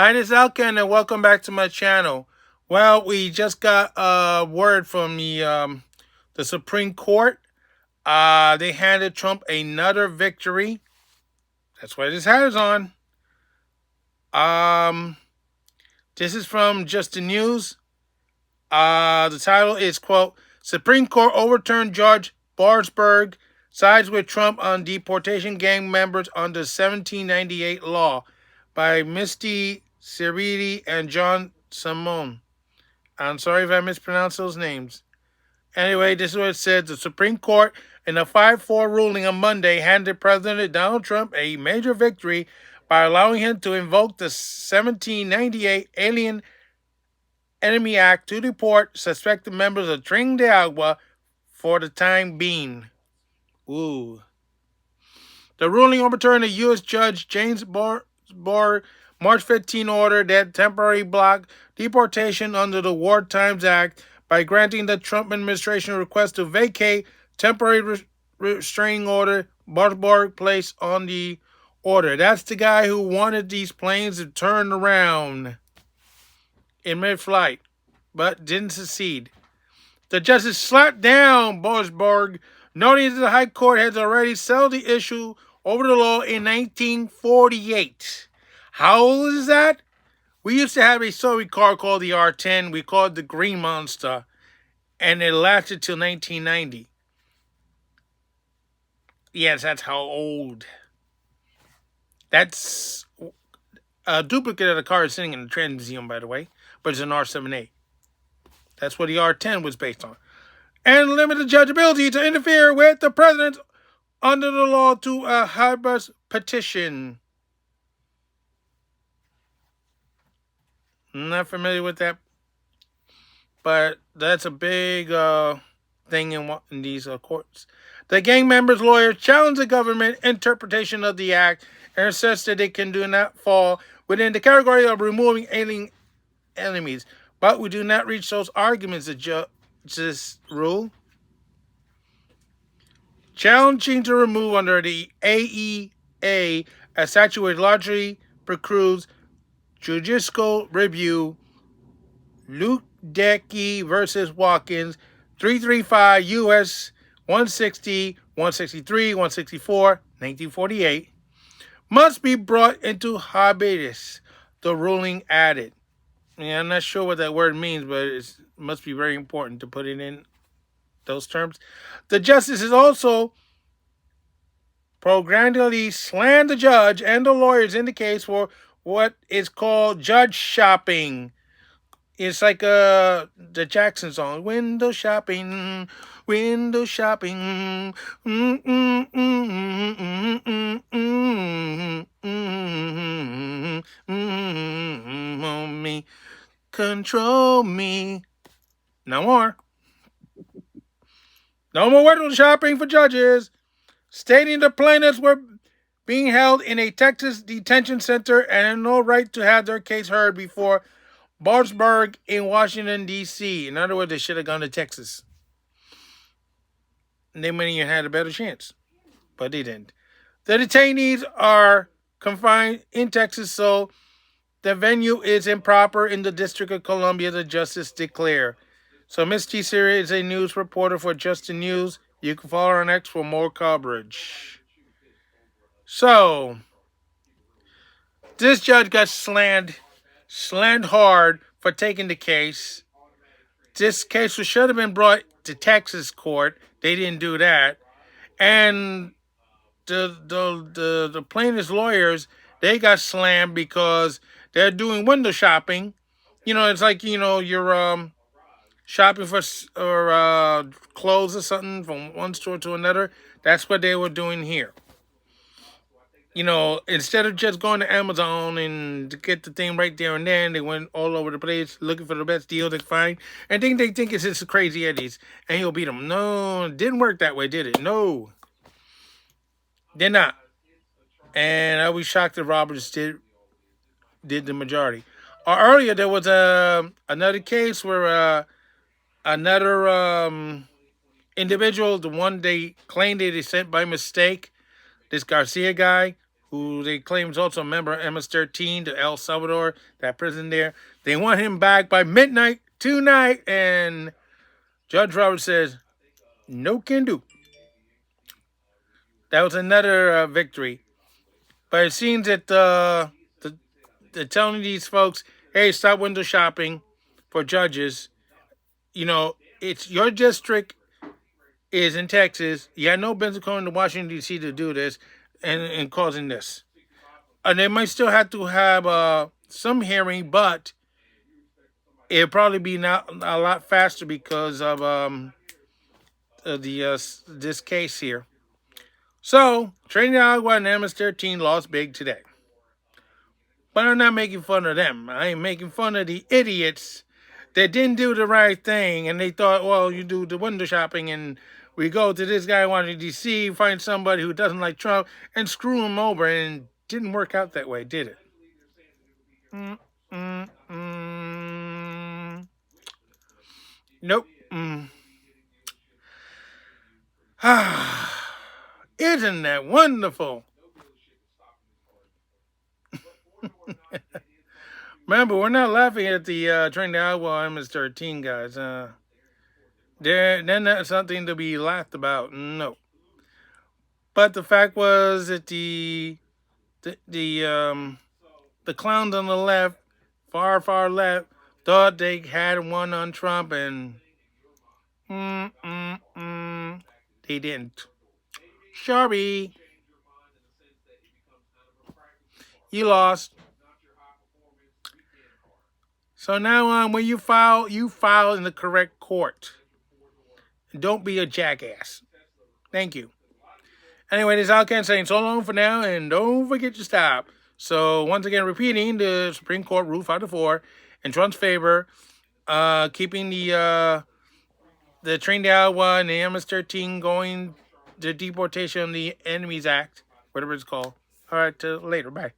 Hi, this is Alken, and welcome back to my channel. Well, we just got a word from the Supreme Court. They handed Trump another victory. That's why this hat is on. Um, this is from Just the News. The title is, quote, Supreme Court overturned Judge Boasberg, sides with Trump on deportation gang members under 1798 law by Misty Ceriti and John Simone. I'm sorry if I mispronounced those names. Anyway, this is what it said. The Supreme Court, in a 5-4 ruling on Monday, handed President Donald Trump a major victory by allowing him to invoke the 1798 Alien Enemy Act to deport suspected members of Trin de Agua for the time being. Ooh. The ruling overturned a U.S. Judge James March 15 order that temporarily blocked deportation under the War Times Act by granting the Trump administration request to vacate temporary restraining order Boasberg placed on the order. That's the guy who wanted these planes to turn around in mid-flight, but didn't succeed. The justice slapped down Boasberg, noting that the High Court has already settled the issue over the law in 1948. How old is that? We used to have a Soviet car called the R10. We called it the Green Monster, and it lasted till 1990. Yes, that's how old. That's a duplicate of the car is sitting in the Trans Museum, by the way, but it's an R7A. That's what the R10 was based on. And limit the judge's ability to interfere with the president under the law to a habeas petition. I'm not familiar with that, but that's a big thing in these courts. The gang members' lawyers challenged the government interpretation of the act and assessed that it can do not fall within the category of removing alien enemies. But we do not reach those arguments, the judges rule. Challenging to remove under the AEA, a statute which largely precludes judicial review, Ludecky versus Watkins, 335 U.S. 160, 163, 164, 1948, must be brought into habeas, the ruling added. Yeah, I'm not sure what that word means, but it must be very important to put it in those terms. The justices also programmatically slammed the judge and the lawyers in the case for what is called judge shopping. It's like the Jackson song, window shopping, window shopping. Me, control me. No more. No more window shopping for judges. Stating the plaintiffs were being held in a Texas detention center and had no right to have their case heard before Boasberg in Washington, D.C. In other words, they should have gone to Texas. And they might even had a better chance. But they didn't. The detainees are confined in Texas, so the venue is improper in the District of Columbia, the justice declared. So Miss T. Siri is a news reporter for Just the News. You can follow her on X for more coverage. So, this judge got slammed hard for taking the case. This case should have been brought to Texas court. They didn't do that. And the plaintiff's lawyers, they got slammed because they're doing window shopping. You know, it's like, you're shopping for clothes or something from one store to another. That's what they were doing here. Instead of just going to Amazon and to get the thing right there and then, they went all over the place looking for the best deal they find. And they think it's just crazy Eddies and he'll beat them. No, it didn't work that way, did it? No. Did not. And I was shocked that Roberts did the majority. Earlier, there was another case where another individual, the one they claimed they sent by mistake, this Garcia guy, who they claim is also a member of MS-13 to El Salvador, that prison there. They want him back by midnight tonight, and Judge Roberts says, no can do. That was another victory. But it seems that they're telling these folks, hey, stop window shopping for judges. You know, it's your district is in Texas. You had no business going to Washington, D.C. to do this and causing this. And they might still have to have some hearing, but it'll probably be not a lot faster because of this case here. So, Trinidad and MS-13 lost big today. But I'm not making fun of them. I ain't making fun of the idiots that didn't do the right thing and they thought, well, you do the window shopping and we go to this guy in Washington, D.C., find somebody who doesn't like Trump and screw him over, and it didn't work out that way, did it? Nope. Isn't that wonderful? Remember, we're not laughing at the Trinidad MS-13 guys. They're not something to be laughed about. No. But the fact was that the clowns on the left, far left, thought they had one on Trump, and they didn't. Sharpie, you lost. So now on, when you file in the correct court. Don't be a jackass. Thank you. Anyway, this is Alcan saying so long for now, and don't forget to stop. So once again, repeating, the Supreme Court ruled 5-4 in Trump's favor, keeping the Trinidad one, the MS-13 going, the deportation, the Enemies Act, whatever it's called. All right, later. Bye.